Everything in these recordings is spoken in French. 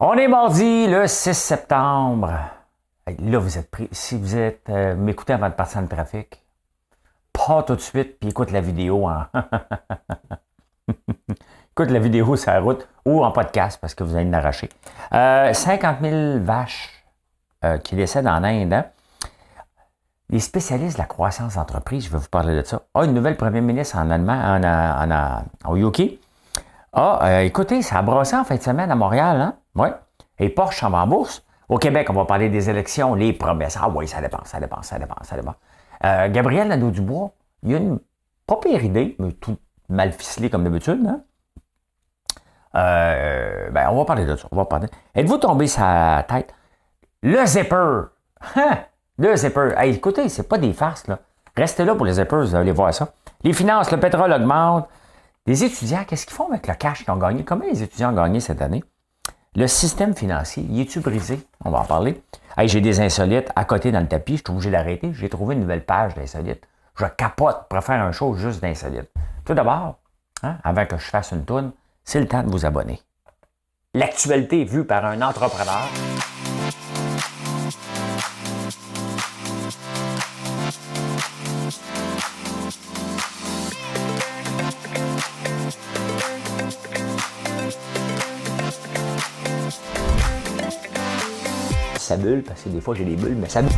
On est mardi, le 6 septembre. Là, vous êtes pris. Si vous êtes m'écoutez avant de partir dans le trafic, pas tout de suite, puis écoute la vidéo en. Écoute la vidéo sur la route ou en podcast parce que vous allez l'arracher. 50 000 vaches qui décèdent en Inde. Hein? Les spécialistes de la croissance d'entreprise, je vais vous parler de ça. Une nouvelle première ministre en Allemagne, au UK. Écoutez, ça a brassé en fin de semaine à Montréal, hein? Oui. Et Porsche en va en bourse. Au Québec, on va parler des élections, les promesses. Ah oui, ça dépend. Gabriel Nadeau-Dubois, il y a une pas pire idée, mais tout mal ficelé comme d'habitude, hein? On va parler de ça. Êtes-vous tombé sur la tête? Le zipper! Hein? Le zipper. Hey, écoutez, c'est pas des farces, là. Restez là pour les zippers, vous allez voir ça. Les finances, le pétrole augmente. Les étudiants, qu'est-ce qu'ils font avec le cash qu'ils ont gagné? Comment les étudiants ont gagné cette année? Le système financier, y est-tu brisé? On va en parler. Hey, j'ai des insolites à côté dans le tapis, je suis obligé d'arrêter. J'ai trouvé une nouvelle page d'insolites. Je capote pour faire un show juste d'insolites. Tout d'abord, avant que je fasse une toune, c'est le temps de vous abonner. L'actualité vue par un entrepreneur. Ça bulle, parce que des fois j'ai des bulles, mais ça bulle.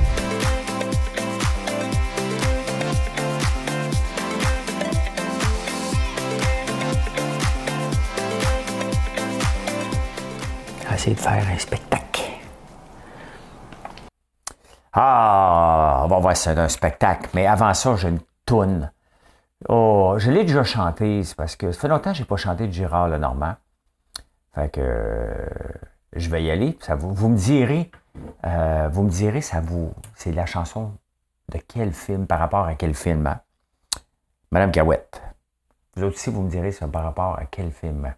Essayer de faire un spectacle. On va voir si c'est un spectacle, mais avant ça, j'ai une toune. Je l'ai déjà chanté, c'est parce que ça fait longtemps que je n'ai pas chanté de Gérard Lenormand. Fait que je vais y aller. Vous me direz, c'est la chanson de quel film, par rapport à quel film, hein? Madame Cahouette. Vous autres aussi, vous me direz, c'est par rapport à quel film.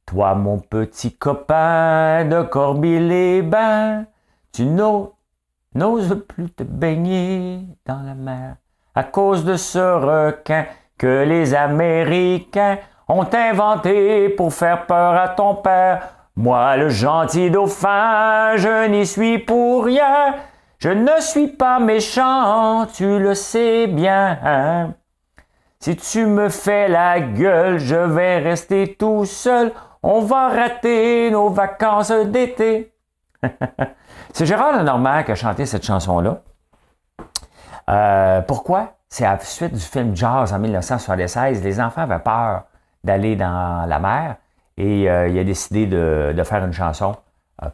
Toi, mon petit copain de Corby-les-Bains, tu n'oses plus te baigner dans la mer à cause de ce requin que les Américains ont inventé pour faire peur à ton père. Moi, le gentil dauphin, je n'y suis pour rien. Je ne suis pas méchant, tu le sais bien. Si tu me fais la gueule, je vais rester tout seul. On va rater nos vacances d'été. C'est Gérard Lenormand qui a chanté cette chanson-là. Pourquoi? C'est à la suite du film Jaws en 1976. Les enfants avaient peur d'aller dans la mer et il a décidé de faire une chanson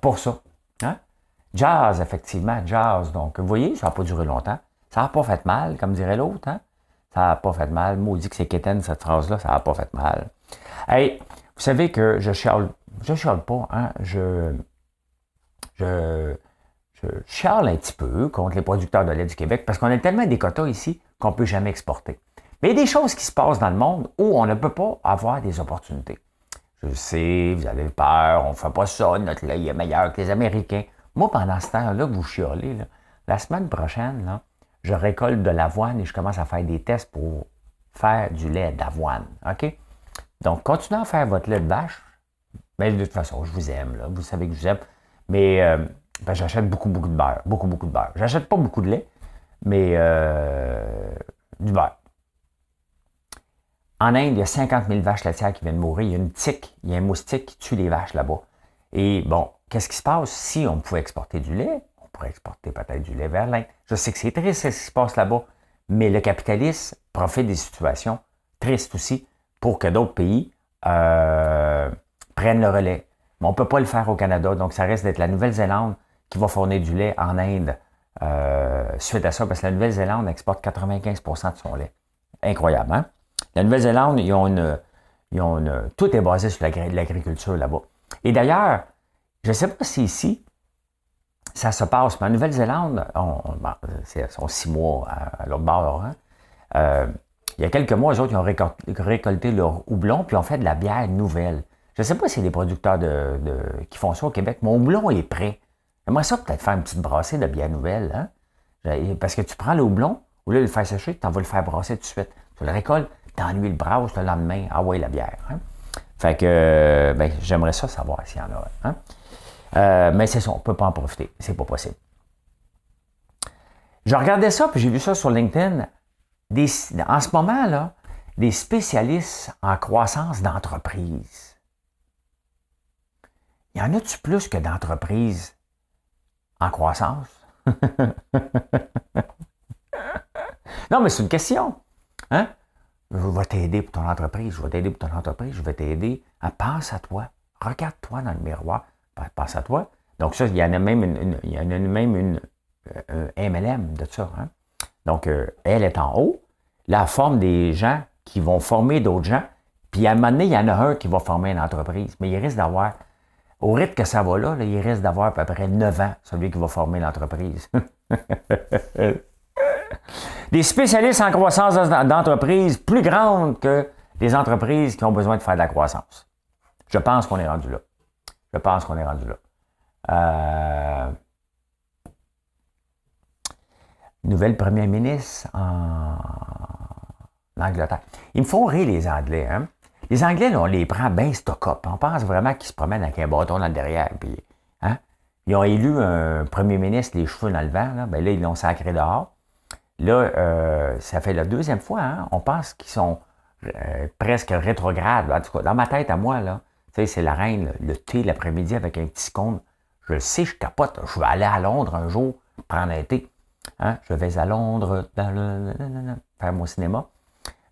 pour ça. Hein? Jazz, effectivement, jazz. Donc, vous voyez, ça n'a pas duré longtemps. Ça n'a pas fait mal, comme dirait l'autre. Hein? Ça n'a pas fait mal. Maudit que c'est quétaine, cette phrase-là, ça n'a pas fait mal. Hey, vous savez que je chiale pas, hein? Je chiale un petit peu contre les producteurs de lait du Québec parce qu'on a tellement des quotas ici qu'on ne peut jamais exporter. Mais il y a des choses qui se passent dans le monde où on ne peut pas avoir des opportunités. Je sais, vous avez peur, on ne fait pas ça, notre lait est meilleur que les Américains. Moi, pendant ce temps-là que vous chialez, là, la semaine prochaine, là, je récolte de l'avoine et je commence à faire des tests pour faire du lait d'avoine. OK? Donc, continuez à faire votre lait de vache. Mais de toute façon, je vous aime. Là. Vous savez que je vous aime. Mais j'achète beaucoup de beurre. Beaucoup de beurre. J'achète pas beaucoup de lait, mais du beurre. En Inde, il y a 50 000 vaches laitières qui viennent mourir. Il y a une tique, il y a un moustique qui tue les vaches là-bas. Et bon, qu'est-ce qui se passe? Si on pouvait exporter du lait, on pourrait exporter peut-être du lait vers l'Inde. Je sais que c'est triste ce qui se passe là-bas, mais le capitalisme profite des situations tristes aussi pour que d'autres pays prennent le relais. Mais on ne peut pas le faire au Canada, donc ça risque d'être la Nouvelle-Zélande qui va fournir du lait en Inde suite à ça, parce que la Nouvelle-Zélande exporte 95% de son lait. Incroyable, hein? La Nouvelle-Zélande, tout est basé sur l'agriculture là-bas. Et d'ailleurs, je ne sais pas si ici, ça se passe, mais en Nouvelle-Zélande, sont 6 mois à l'autre bord, hein? Il y a quelques mois, eux autres, ils ont récolté leur houblon, puis ont fait de la bière nouvelle. Je ne sais pas s'il y a des producteurs qui font ça au Québec. Mon houblon est prêt. J'aimerais ça peut-être faire une petite brassée de bière nouvelle, hein? Parce que tu prends le houblon, au lieu de le faire sécher, tu en vas le faire brasser tout de suite. Tu le récoltes, t'ennuies le brase le lendemain. Ah ouais, la bière. Hein? Fait que, ben, j'aimerais ça savoir s'il y en a. Hein? Mais c'est ça, on ne peut pas en profiter. C'est pas possible. Je regardais ça, puis j'ai vu ça sur LinkedIn. En ce moment, là, des spécialistes en croissance d'entreprise. Y en a-tu plus que d'entreprises en croissance? Non, mais c'est une question. Hein? Je vais t'aider pour ton entreprise, je vais t'aider pour ton entreprise, je vais t'aider à pense à toi. Regarde-toi dans le miroir, pense à toi. Donc ça, il y en a même une MLM de ça. Hein? Donc, elle est en haut. Là, elle forme des gens qui vont former d'autres gens. Puis à un moment donné, il y en a un qui va former une entreprise. Mais il risque d'avoir, au rythme que ça va là, il risque d'avoir à peu près 9 ans, celui qui va former l'entreprise. Des spécialistes en croissance d'entreprise plus grandes que des entreprises qui ont besoin de faire de la croissance. Je pense qu'on est rendu là. Je pense qu'on est rendu là. Nouvelle première ministre en Angleterre. Ils me font rire, les Anglais. Hein? Les Anglais, là, on les prend bien stock-up. On pense vraiment qu'ils se promènent avec un bâton dans le derrière. Puis, hein? Ils ont élu un premier ministre, les cheveux dans le vent. Là, ben là ils l'ont sacré dehors. Là, ça fait la deuxième fois. Hein? On pense qu'ils sont presque rétrogrades. En tout cas, dans ma tête, à moi, là, c'est la reine, le thé l'après-midi avec un petit scone. Je le sais, je capote. Je vais aller à Londres un jour prendre un thé. Hein? Je vais à Londres faire mon cinéma.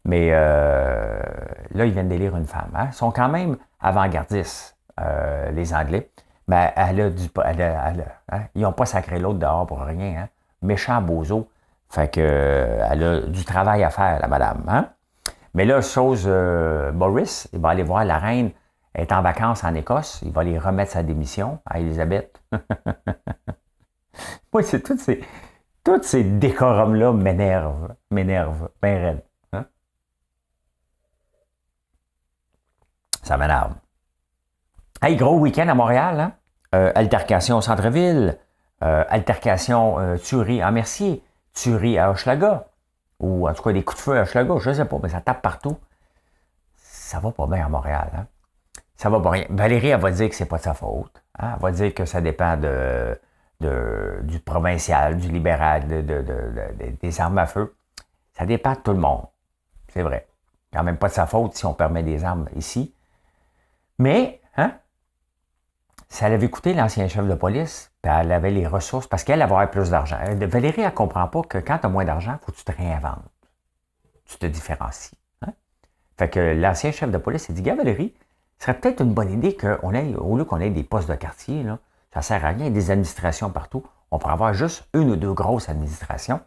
Mais là, ils viennent d'élire une femme. Hein? Ils sont quand même avant-gardistes, les Anglais. Mais ils n'ont pas sacré l'autre dehors pour rien. Hein? Méchant bozo. Fait que elle a du travail à faire, la madame. Hein? Mais là, chose, Boris, il va aller voir la reine. Elle est en vacances en Écosse. Il va aller remettre sa démission à Elisabeth. Moi, c'est tous ces décorums-là m'énervent, bien raide. Hein? Ça m'énerve. Hey, gros week-end à Montréal. Hein? Altercation au centre-ville. Altercation tuerie à Mercier. Tuerie à Hochelaga. Ou en tout cas des coups de feu à Hochelaga. Je ne sais pas, mais ça tape partout. Ça va pas bien à Montréal. Hein? Ça va pas bien. Valérie, elle va dire que c'est pas de sa faute. Hein? Elle va dire que ça dépend du provincial, du libéral, des armes à feu. Ça dépend de tout le monde. C'est vrai. Quand même pas de sa faute si on permet des armes ici. Mais, hein, ça avait coûté l'ancien chef de police, puis elle avait les ressources, parce qu'elle avait plus d'argent. Valérie, elle ne comprend pas que quand tu as moins d'argent, il faut que tu te réinventes. Tu te différencies. Hein? Fait que l'ancien chef de police s'est dit, gars, Valérie, ce serait peut-être une bonne idée qu'on ait, au lieu qu'on ait des postes de quartier, là, ça ne sert à rien, des administrations partout. On pourrait avoir juste une ou deux grosses administrations,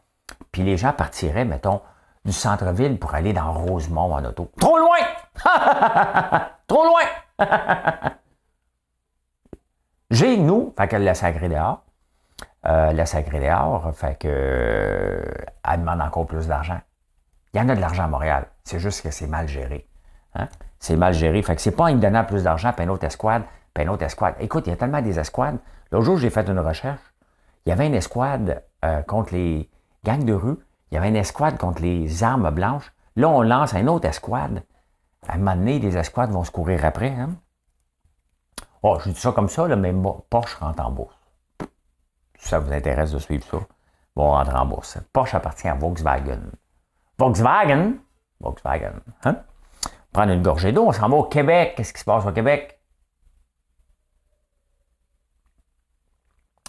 puis les gens partiraient, mettons, du centre-ville pour aller dans Rosemont en auto. Trop loin! Trop loin! J'ai, nous, fait qu'elle l'a sacré dehors. Fait que elle demande encore plus d'argent. Il y en a de l'argent à Montréal. C'est juste que c'est mal géré. Hein? C'est mal géré. Fait que c'est pas en donnant plus d'argent, puis une autre escouade, puis une autre escouade. Écoute, il y a tellement des escouades. L'autre jour, j'ai fait une recherche. Il y avait une escouade contre les gangs de rue. Il y avait une escouade contre les armes blanches. Là, on lance une autre escouade. À un moment donné, les escouades vont se courir après. Hein? Oh, je dis ça comme ça, là, mais Porsche rentre en bourse. Si ça vous intéresse de suivre ça, vont rentrer en bourse. Porsche appartient à Volkswagen. Volkswagen? Hein? Prendre une gorgée d'eau, on s'en va au Québec. Qu'est-ce qui se passe au Québec?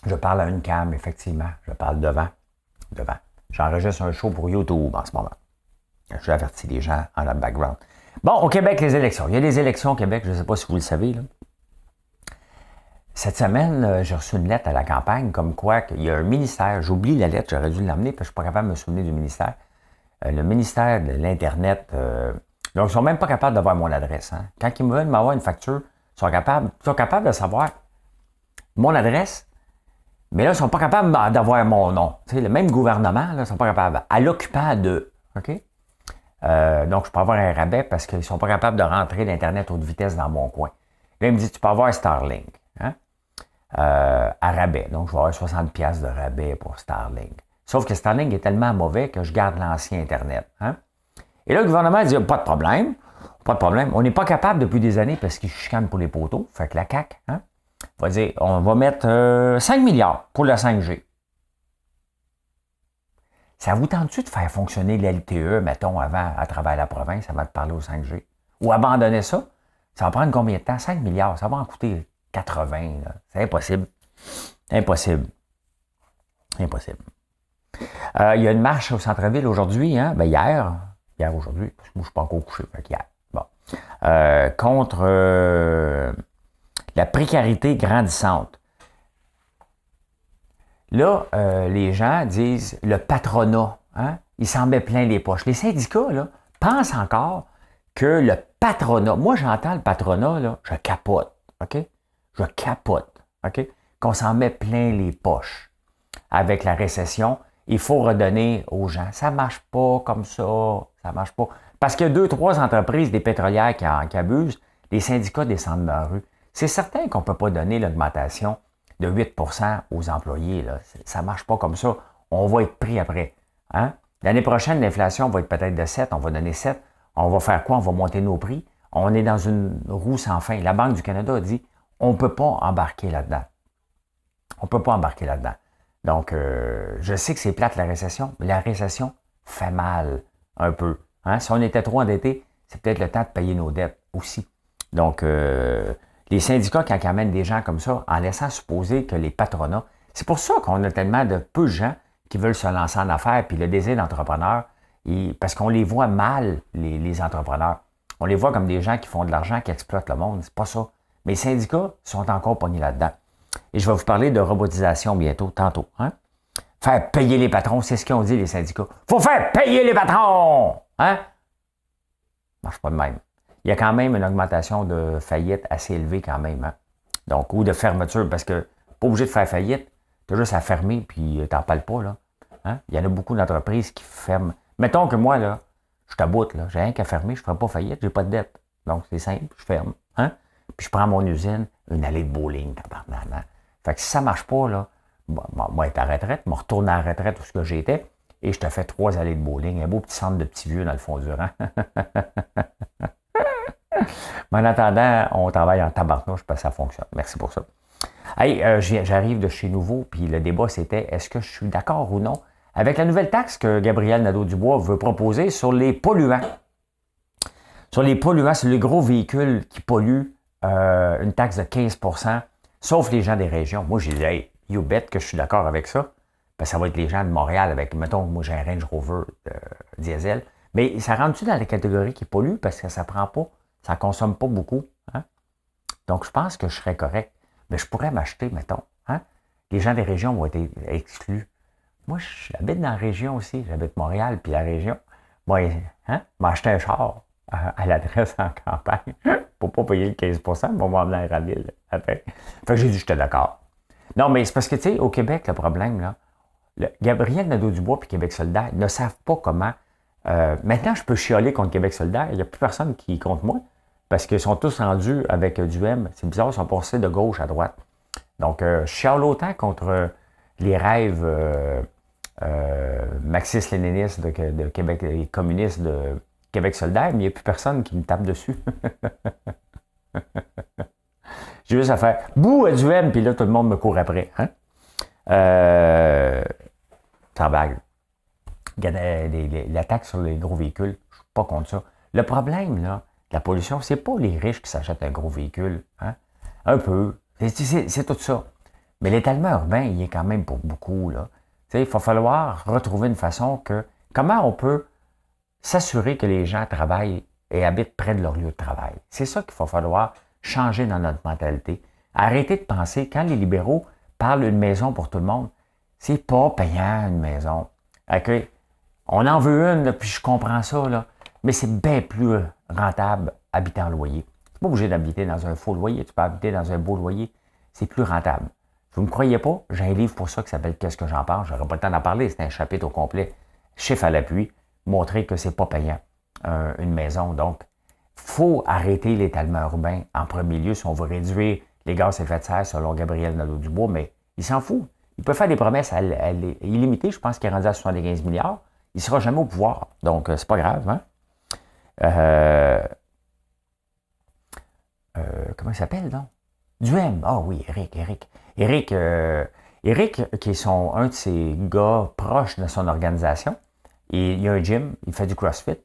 Je parle à une cam, effectivement. Je parle devant. J'enregistre un show pour YouTube en ce moment. Je avertis les gens en le background. Bon, au Québec, les élections. Il y a des élections au Québec, je ne sais pas si vous le savez. Là. Cette semaine, j'ai reçu une lettre à la campagne, comme quoi il y a un ministère, j'oublie la lettre, j'aurais dû l'emmener, parce que je ne suis pas capable de me souvenir du ministère. Le ministère de l'Internet, donc ils ne sont même pas capables d'avoir mon adresse. Hein. Quand ils me veulent m'avoir une facture, ils sont capables de savoir mon adresse, mais là, ils ne sont pas capables d'avoir mon nom. Tu sais, le même gouvernement, là, ils ne sont pas capables. À l'occupant de. OK? Donc, je peux avoir un rabais parce qu'ils ne sont pas capables de rentrer l'Internet haute vitesse dans mon coin. Là, il me dit, tu peux avoir Starlink. Hein? À rabais. Donc, je vais avoir 60$ de rabais pour Starlink. Sauf que Starlink est tellement mauvais que je garde l'ancien Internet. Hein? Et là, le gouvernement dit, pas de problème. Pas de problème. On n'est pas capable depuis des années parce qu'ils chicanent pour les poteaux. Fait que la CAQ, hein, va dire, on va mettre 5 milliards pour la 5G. Ça vous tente-tu de faire fonctionner l'LTE, mettons, avant, à travers la province, avant de parler au 5G? Ou abandonner ça? Ça va prendre combien de temps? 5 milliards, ça va en coûter 80. Là. C'est impossible. Impossible. Impossible. Il y a une marche au centre-ville aujourd'hui, hein? Ben hier aujourd'hui, parce que moi je ne suis pas encore couché, fait qu'hier. Bon. Contre la précarité grandissante. Là, les gens disent le patronat, hein? Ils s'en met plein les poches. Les syndicats, là, pensent encore que le patronat, moi j'entends le patronat, là, je capote, OK? Je capote, OK? Qu'on s'en met plein les poches. Avec la récession, il faut redonner aux gens. Ça ne marche pas comme ça, ça ne marche pas. Parce qu'il y a 2-3 entreprises, des pétrolières qui abusent, les syndicats descendent dans la rue. C'est certain qu'on ne peut pas donner l'augmentation de 8 aux employés. Là. Ça ne marche pas comme ça. On va être pris après. Hein? L'année prochaine, l'inflation va être peut-être de 7, on va donner 7. On va faire quoi? On va monter nos prix. On est dans une roue sans fin. La Banque du Canada a dit, on ne peut pas embarquer là-dedans. On ne peut pas embarquer là-dedans. Donc, je sais que c'est plate la récession, mais la récession fait mal un peu. Hein? Si on était trop endettés, c'est peut-être le temps de payer nos dettes aussi. Donc, les syndicats, quand ils amènent des gens comme ça, en laissant supposer que les patronats, c'est pour ça qu'on a tellement de peu de gens qui veulent se lancer en affaires, puis le désir d'entrepreneur, parce qu'on les voit mal, les entrepreneurs. On les voit comme des gens qui font de l'argent, qui exploitent le monde. C'est pas ça. Mais les syndicats sont encore pognés là-dedans. Et je vais vous parler de robotisation bientôt, tantôt. Hein? Faire payer les patrons, c'est ce qu'ils ont dit, les syndicats. Faut faire payer les patrons! Hein? Ça marche pas de même. Il y a quand même une augmentation de faillite assez élevée quand même. Hein? Donc, ou de fermeture, parce que pas obligé de faire faillite, tu as juste à fermer, puis t'en parles pas. Là. Hein? Il y en a beaucoup d'entreprises qui ferment. Mettons que moi, là, je t'aboute, là, j'ai rien qu'à fermer, je ne ferai pas faillite, j'ai pas de dette. Donc, c'est simple, je ferme. Hein? Puis je prends mon usine, une allée de bowling, tabarnak. Hein? Fait que si ça ne marche pas, là, moi, être à la retraite, me retourne à la retraite où ce que j'étais, et je te fais 3 allées de bowling, un beau petit centre de petits vieux dans le fond du rang. Mais en attendant, on travaille en tabarnouche parce que ça fonctionne. Merci pour ça. Hey, j'arrive de chez Nouveau, puis le débat, c'était est-ce que je suis d'accord ou non avec la nouvelle taxe que Gabriel Nadeau-Dubois veut proposer sur les polluants. Sur les polluants, sur les gros véhicules qui polluent, une taxe de 15 %, sauf les gens des régions. Moi, j'ai dit, hey, you bet que je suis d'accord avec ça. Parce que ça va être les gens de Montréal avec, mettons, moi, j'ai un Range Rover diesel. Mais ça rentre-tu dans la catégorie qui pollue parce que ça prend pas, ça consomme pas beaucoup. Hein? Donc, je pense que je serais correct. Mais je pourrais m'acheter, mettons. Hein? Les gens des régions vont être exclus. Moi, j'habite dans la région aussi. J'habite Montréal, puis la région. Moi, hein? M'acheter un char à l'adresse en campagne pour pas payer le 15 %, pour m'emmener à Raville après. Fait que j'ai dit, j'étais d'accord. Non, mais c'est parce que, tu sais, au Québec, le problème, là, Gabriel Nadeau-Dubois et Québec solidaire ne savent pas comment. Maintenant, je peux chialer contre Québec solidaire. Il n'y a plus personne qui compte moi parce qu'ils sont tous rendus avec du M. C'est bizarre, ils sont passés de gauche à droite. Donc, je chiale autant contre les rêves marxistes-léninistes de Québec, les communistes de Québec solidaire, mais il n'y a plus personne qui me tape dessus. J'ai juste à faire bouh à du M, puis là, tout le monde me court après. Hein? Sans bague. La taxe sur les gros véhicules, je ne suis pas contre ça. Le problème, là, de la pollution, c'est pas les riches qui s'achètent un gros véhicule. Hein? Un peu. C'est tout ça. Mais l'étalement urbain, il est quand même pour beaucoup. Là. Il va falloir retrouver une façon que... Comment on peut s'assurer que les gens travaillent et habitent près de leur lieu de travail? C'est ça qu'il va falloir changer dans notre mentalité. Arrêter de penser, quand les libéraux parlent d'une maison pour tout le monde, c'est pas payant une maison. Okay? On en veut une, là, puis je comprends ça, là, mais c'est bien plus rentable habiter en loyer. Tu n'es pas obligé d'habiter dans un faux loyer, tu peux habiter dans un beau loyer. C'est plus rentable. Vous ne me croyez pas? J'ai un livre pour ça qui s'appelle Qu'est-ce que j'en pense? Je n'aurai pas le temps d'en parler, c'est un chapitre au complet, chiffre à l'appui, montrer que c'est pas payant une maison. Donc, il faut arrêter l'étalement urbain en premier lieu si on veut réduire les gaz à effet de serre selon Gabriel Nadeau-Dubois, mais il s'en fout. Il peut faire des promesses illimitées, je pense qu'il est rendu à 75 milliards. Il ne sera jamais au pouvoir, donc c'est pas grave. Hein? comment il s'appelle, non? Duhem. Ah oui, Eric. Eric, qui est un de ses gars proches de son organisation, et il y a un gym, il fait du CrossFit,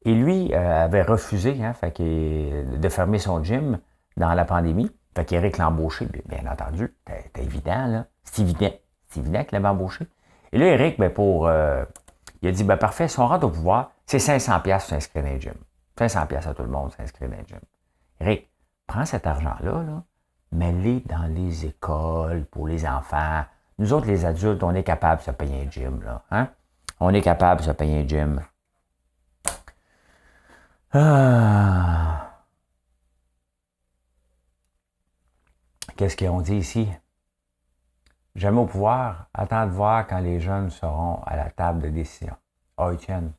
et lui avait refusé de fermer son gym dans la pandémie. Fait qu'Éric l'a embauché, bien entendu. C'était évident, là. C'est évident. C'est évident qu'il l'avait embauché. Et là, Éric, il a dit, parfait, si on rentre au pouvoir, c'est 500$ pour s'inscrire dans le gym. 500$ à tout le monde s'inscrire dans le gym. Éric, prends cet argent-là, là, mets-le dans les écoles pour les enfants. Nous autres, les adultes, on est capable de se payer un gym, là. Hein? On est capable de se payer un gym. Qu'est-ce qu'on dit ici? Jamais au pouvoir, attends de voir quand les jeunes seront à la table de décision. Ah, Étienne,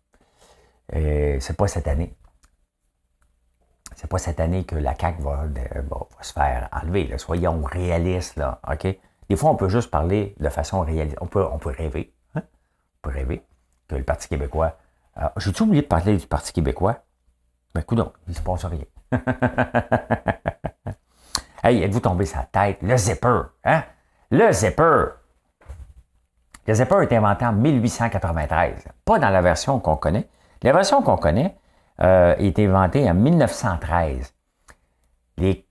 c'est pas cette année. C'est pas cette année que la CAQ va se faire enlever. Là. Soyons réalistes, là, OK? Des fois, on peut juste parler de façon réaliste. On peut rêver. Hein? On peut rêver que le Parti québécois... J'ai-tu oublié de parler du Parti québécois? Ben, coudonc, il ne se passe rien. Hey, êtes-vous tombé sur la tête? Le zipper, hein? Le zipper! Le zipper a été inventé en 1893. Pas dans la version qu'on connaît. La version qu'on connaît a été inventée en 1913. Les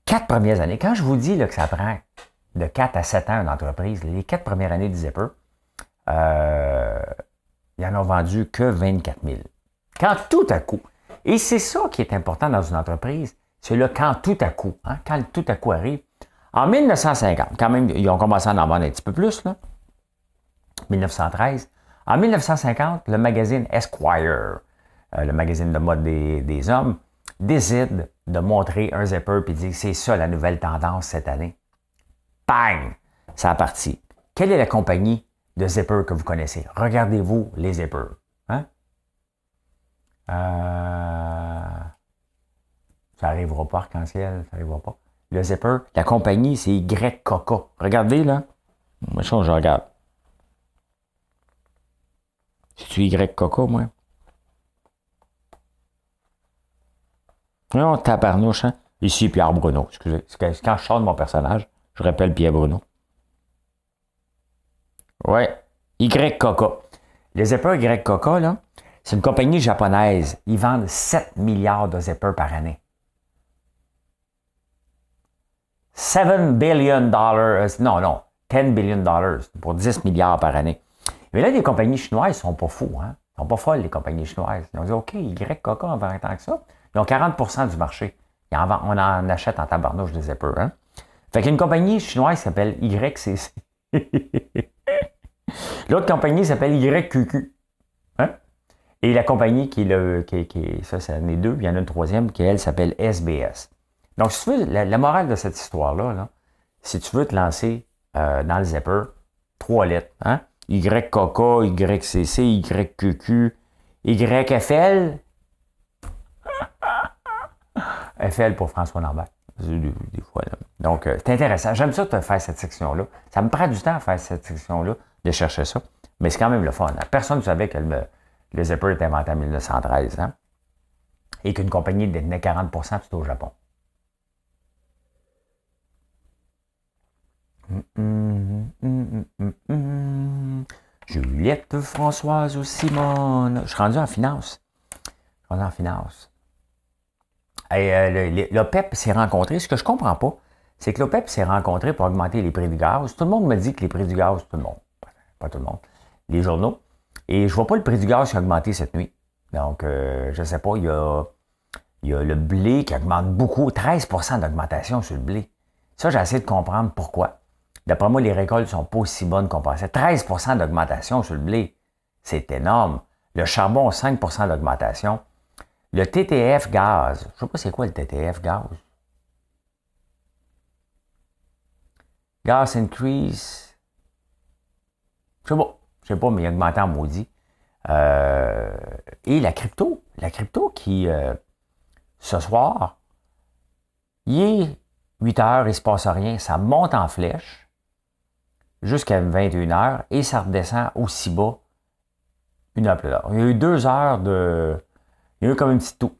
4 premières années, quand je vous dis là, que ça prend de 4 à 7 ans une entreprise, les 4 premières années du zipper, ils en ont vendu que 24 000. Quand tout à coup, et c'est ça qui est important dans une entreprise, c'est le quand tout à coup. Hein, quand le tout à coup arrive. En 1950, quand même, ils ont commencé à en vendre un petit peu plus, là. 1913. En 1950, le magazine Esquire, le magazine de mode des hommes, décide de montrer un zipper et dit c'est ça la nouvelle tendance cette année. Bang! Ça a parti. Quelle est la compagnie de zipper que vous connaissez? Regardez-vous les zippers. Hein? Ça n'arrivera pas, Arc-en-Ciel, ça n'arrivera pas. Le zipper, la compagnie, c'est Y Coca. Regardez, là. Moi, je regarde. C'est-tu Y Coca, moi? Non, tabarnouche, hein? Ici, Pierre Bruno. Excusez. Quand je sors de mon personnage, je rappelle Pierre Bruno. Ouais. Y Coca. Les zippers Y Coca, là, c'est une compagnie japonaise. Ils vendent 7 milliards de zippers par année. 7 billion dollars, non, 10 billion dollars pour 10 milliards par année. Mais là, les compagnies chinoises sont pas fous, hein? Ils sont pas folles, les compagnies chinoises. Ils ont dit, OK, Y Coca en vend tant que ça. Ils ont 40% du marché. On en achète en tabarnouche des zippers, hein? Fait qu'il y a une compagnie chinoise qui s'appelle YCC. L'autre compagnie s'appelle YQQ. Hein? Et la compagnie ça, c'est les deux, puis il y en a une troisième qui, elle, s'appelle SBS. Donc, si tu veux, la morale de cette histoire-là, là, si tu veux te lancer dans le zipper, 3 lettres, hein? YKK, YCC, YQQ, YFL. FL pour François Lambert. Des fois, là. Donc, c'est intéressant. J'aime ça de faire cette section-là. Ça me prend du temps à faire cette section-là, de chercher ça. Mais c'est quand même le fun. Hein? Personne ne savait que le zipper était inventé en 1913. Hein? Et qu'une compagnie détenait 40% tout au Japon. Juliette, Françoise ou Simone. Je suis rendu en finance. Et l'OPEP s'est rencontré. Ce que je ne comprends pas, c'est que l'OPEP s'est rencontré pour augmenter les prix du gaz. Tout le monde me dit que les prix du gaz, tout le monde, pas tout le monde, les journaux. Et je ne vois pas le prix du gaz qui a augmenté cette nuit. Donc, je ne sais pas, il y a le blé qui augmente beaucoup, 13% d'augmentation sur le blé. Ça, j'ai essayé de comprendre pourquoi. D'après moi, les récoltes ne sont pas aussi bonnes qu'on pensait. 13% d'augmentation sur le blé, c'est énorme. Le charbon, 5% d'augmentation. Le TTF gaz, je ne sais pas c'est quoi le TTF gaz. Gas increase. Je sais pas, mais il a augmenté en maudit. Et la crypto qui, ce soir, il est 8 heures, il ne se passe rien, ça monte en flèche jusqu'à 21 heures et ça redescend aussi bas une heure plus tard. Il y a eu 2 heures de... Il y a eu comme un petit tout.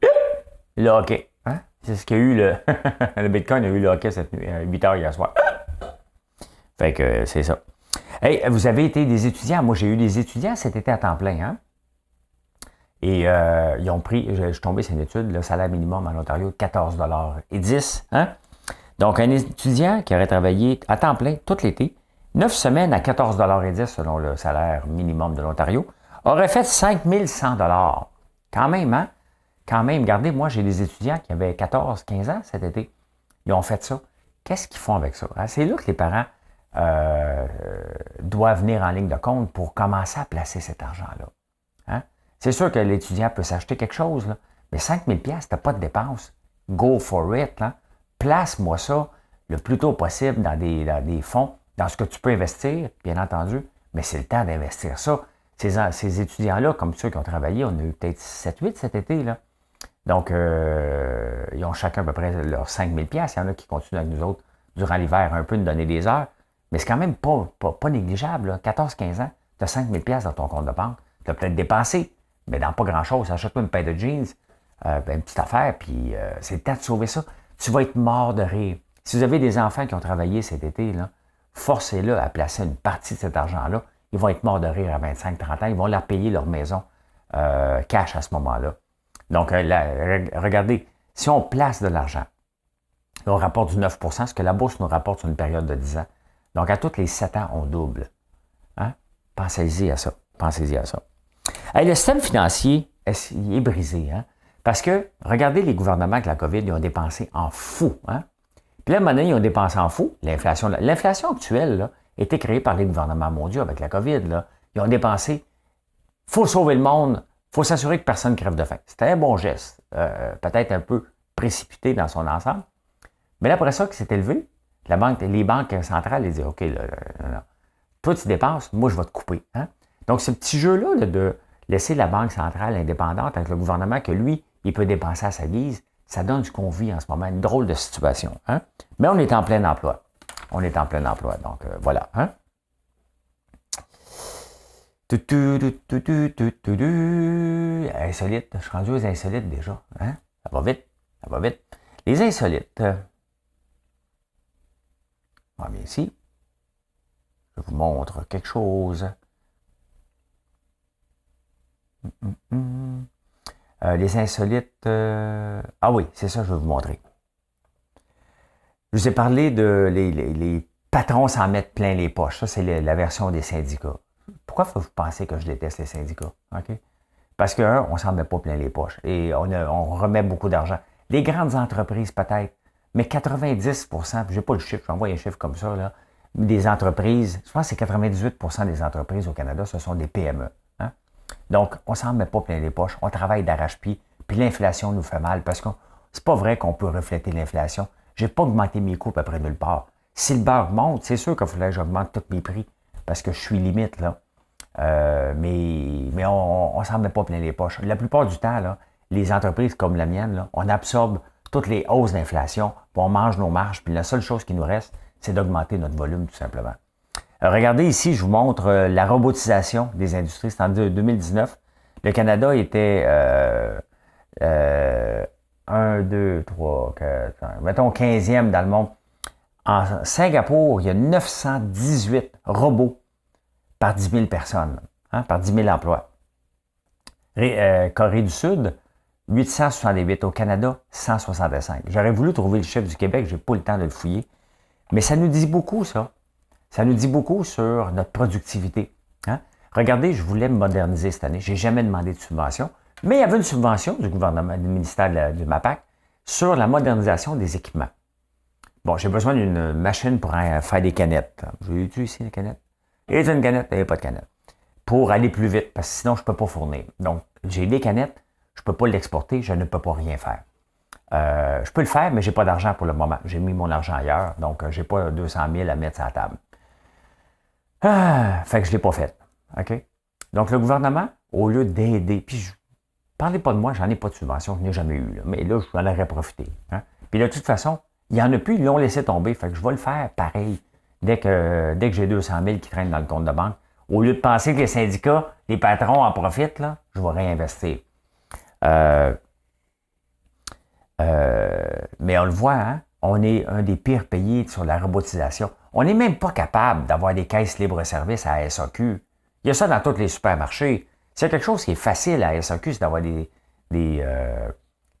Là, OK. Hein? C'est ce qu'il y a eu, le Bitcoin a eu le hockey cette nuit, à 8 heures hier soir. Fait que c'est ça. Hey, vous avez été des étudiants. Moi, j'ai eu des étudiants cet été à temps plein. Hein? Et ils ont pris, je suis tombé sur une étude, le salaire minimum en Ontario, 14,10 $. Hein? Donc, un étudiant qui aurait travaillé à temps plein tout l'été, 9 semaines à 14,10 $ selon le salaire minimum de l'Ontario, aurait fait 5 100 $. Quand même, hein? Quand même, regardez, moi, j'ai des étudiants qui avaient 14, 15 ans cet été. Ils ont fait ça. Qu'est-ce qu'ils font avec ça? Hein? C'est là que les parents doivent venir en ligne de compte pour commencer à placer cet argent-là. Hein? C'est sûr que l'étudiant peut s'acheter quelque chose, là, mais 5 000 $, tu n'as pas de dépenses. Go for it. Là. Place-moi ça le plus tôt possible dans des fonds, dans ce que tu peux investir, bien entendu, mais c'est le temps d'investir ça. Ces étudiants-là, comme ceux qui ont travaillé, on a eu peut-être 7-8 cet été, là. Donc, ils ont chacun à peu près leurs 5 000 $. Il y en a qui continuent avec nous autres durant l'hiver un peu de donner des heures. Mais c'est quand même pas négligeable. 14-15 ans, tu as 5 000 $ dans ton compte de banque. Tu as peut-être dépensé, mais dans pas grand-chose. Achète-toi une paire de jeans, une petite affaire, puis c'est le temps de sauver ça. Tu vas être mort de rire. Si vous avez des enfants qui ont travaillé cet été, là, forcez-le à placer une partie de cet argent-là. Ils vont être morts de rire à 25-30 ans. Ils vont leur payer leur maison cash à ce moment-là. Donc, regardez, si on place de l'argent, on rapporte du 9 %, ce que la bourse nous rapporte sur une période de 10 ans. Donc, à tous les 7 ans, on double. Hein? Pensez-y à ça. Pensez-y à ça. Hey, le système financier, il est brisé. Hein? Parce que, regardez les gouvernements avec la COVID, ils ont dépensé en fou. Hein? Puis là, maintenant, ils ont dépensé en fou. L'inflation actuelle là, a été créée par les gouvernements mondiaux avec la COVID. Là. Ils ont dépensé. Il faut sauver le monde. Il faut s'assurer que personne ne crève de faim. C'était un bon geste. Peut-être un peu précipité dans son ensemble. Mais là, après ça, qui s'est élevé, les banques centrales, elles disent OK, là, toi, tu dépenses, moi, je vais te couper. Hein? Donc, ce petit jeu-là là, de laisser la banque centrale indépendante avec le gouvernement que lui, il peut dépenser à sa guise, ça donne ce qu'on vit en ce moment, une drôle de situation. Hein? Mais on est en plein emploi. On est en plein emploi. Donc, voilà. Hein? Insolite. Je suis rendu aux insolites déjà. Hein? Ça va vite. Ça va vite. Les insolites. Ah, bien ici. Je vous montre quelque chose. Les insolites. Ah oui, c'est ça que je vais vous montrer. Je vous ai parlé de les patrons s'en mettent plein les poches. Ça, c'est la version des syndicats. Pourquoi vous pensez que je déteste les syndicats? Okay? Parce qu'on ne s'en met pas plein les poches et on remet beaucoup d'argent. Les grandes entreprises, peut-être, mais 90 %, je n'ai pas le chiffre, j'envoie un chiffre comme ça, là, des entreprises, je pense que c'est 98 % des entreprises au Canada, ce sont des PME. Hein? Donc, on ne s'en met pas plein les poches, on travaille d'arrache-pied, puis l'inflation nous fait mal parce que c'est pas vrai qu'on peut refléter l'inflation. Je n'ai pas augmenté mes coûts à peu près nulle part. Si le beurre monte, c'est sûr qu'il faudrait que j'augmente tous mes prix parce que je suis limite, là. Mais on ne s'en met pas plein les poches. La plupart du temps, là, les entreprises comme la mienne, là, on absorbe toutes les hausses d'inflation, puis on mange nos marges, puis la seule chose qui nous reste, c'est d'augmenter notre volume, tout simplement. Regardez ici, je vous montre la robotisation des industries. C'est en 2019. Le Canada était 1, 2, 3, 4, 5, mettons 15e dans le monde. En Singapour, il y a 918 robots par 10 000 personnes, hein, par 10 000 emplois. Corée du Sud, 868. Au Canada, 165. J'aurais voulu trouver le chiffre du Québec, je n'ai pas le temps de le fouiller. Mais ça nous dit beaucoup, ça. Ça nous dit beaucoup sur notre productivité. Hein? Regardez, je voulais me moderniser cette année. Je n'ai jamais demandé de subvention. Mais il y avait une subvention du gouvernement, du ministère du MAPAC sur la modernisation des équipements. Bon, j'ai besoin d'une machine pour faire des canettes. J'ai eu ici des canettes. Et une canette, il n'y a pas de canette. Pour aller plus vite, parce que sinon, je ne peux pas fournir. Donc, j'ai des canettes, je ne peux pas l'exporter, je ne peux pas rien faire. Je peux le faire, mais je n'ai pas d'argent pour le moment. J'ai mis mon argent ailleurs, donc je n'ai pas 200 000 à mettre sur la table. Fait que je ne l'ai pas fait. OK? Donc, le gouvernement, au lieu d'aider, puis parlez pas de moi, j'en ai pas de subvention, je n'ai jamais eu. Là, mais là, je en aurais profité. Hein? Puis de toute façon, il n'y en a plus, ils l'ont laissé tomber. Fait que je vais le faire pareil. Dès que j'ai 200 000 qui traînent dans le compte de banque, au lieu de penser que les syndicats, les patrons en profitent, là, je vais réinvestir. Mais on le voit, hein? On est un des pires pays sur la robotisation. On n'est même pas capable d'avoir des caisses libre-service à SAQ. Il y a ça dans tous les supermarchés. C'est quelque chose qui est facile à SAQ, c'est d'avoir des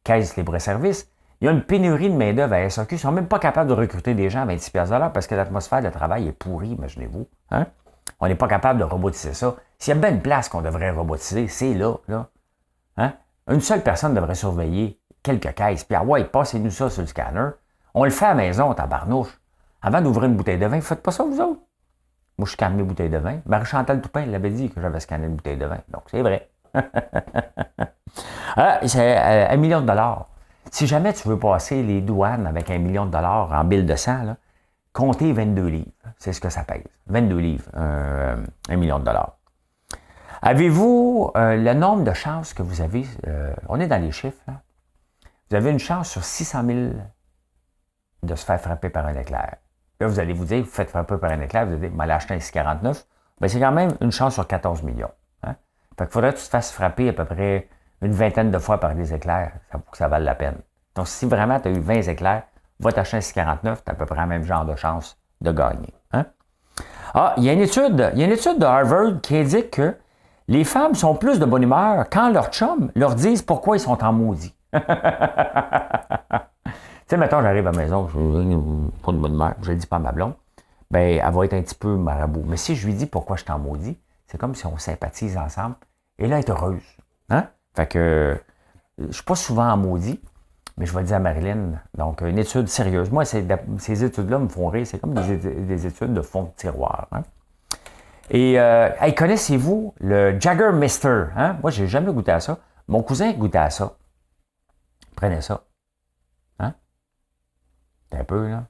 caisses libre-service. Il y a une pénurie de main-d'œuvre à SAQ. Ils ne sont même pas capables de recruter des gens à 26$ parce que l'atmosphère de travail est pourrie, imaginez-vous. Hein? On n'est pas capable de robotiser ça. S'il y a bien une place qu'on devrait robotiser, c'est là. Hein? Une seule personne devrait surveiller quelques caisses. Puis, ah ouais, passez-nous ça sur le scanner. On le fait à la maison, tabarnouche. Avant d'ouvrir une bouteille de vin, faites pas ça, vous autres. Moi, je scanne mes bouteilles de vin. Marie-Chantal Toupin l'avait dit que j'avais scanné une bouteille de vin. Donc, c'est vrai. C'est 1 million de dollars. Si jamais tu veux passer les douanes avec 1 million de dollars en bille de sang, là, comptez 22 livres. C'est ce que ça pèse. 22 livres, 1 million de dollars. Avez-vous le nombre de chances que vous avez? On est dans les chiffres. Là. Vous avez une chance sur 600 000 de se faire frapper par un éclair. Là, vous allez vous dire, vous faites frapper par un éclair, vous allez dire, m'allez acheter un 649. Bien, c'est quand même une chance sur 14 millions. Hein? Fait qu'il faudrait que tu te fasses frapper à peu près une vingtaine de fois par des éclairs pour que ça vaille la peine. Donc, si vraiment tu as eu 20 éclairs, va t'acheter un 649, tu as à peu près le même genre de chance de gagner. Hein? Ah, il y a une étude de Harvard qui indique que les femmes sont plus de bonne humeur quand leurs chums leur disent pourquoi ils sont en maudit. Tu sais, mettons, j'arrive à la maison, je n'ai pas de bonne humeur, je ne le dis pas à ma blonde, ben, elle va être un petit peu marabout. Mais si je lui dis pourquoi je t'en maudis, c'est comme si on sympathise ensemble, et là, elle est heureuse. Hein? Fait que, je ne suis pas souvent en maudit, mais je vais le dire à Marilyn. Donc, une étude sérieuse. Moi, ces études-là me font rire, c'est comme des études de fond de tiroir. Hein? Et, hey, connaissez-vous le Jagger Mister? Hein? Moi, je n'ai jamais goûté à ça. Mon cousin goûtait à ça. Prenez ça. Hein? Un peu, là.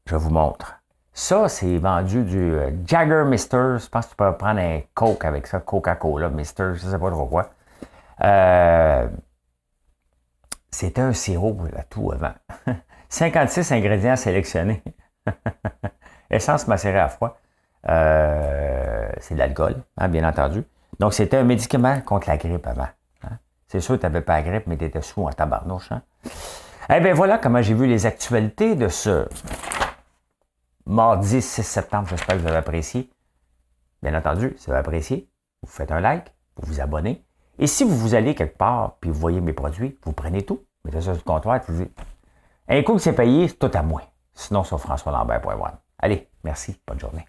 Je vous montre. Ça, c'est vendu du Jagger Mister. Je pense que tu peux prendre un Coke avec ça. Coca-Cola Mister, je ne sais pas trop quoi. C'était un sirop à tout avant. 56 ingrédients sélectionnés. Essence macérée à froid. C'est de l'alcool, hein, bien entendu. Donc, c'était un médicament contre la grippe avant. Hein. C'est sûr que tu n'avais pas la grippe, mais tu étais sous en tabarnouche. Hein. Eh bien, voilà comment j'ai vu les actualités de ce mardi 6 septembre. J'espère que vous avez apprécié. Bien entendu, si vous avez apprécié, vous faites un like, vous vous abonnez. Et si vous allez quelque part puis vous voyez mes produits, vous prenez tout, mettez ça sur le comptoir et vous dites un coup que c'est payé, c'est tout à moi. Sinon, sur françoislambert.one. Allez, merci, bonne journée.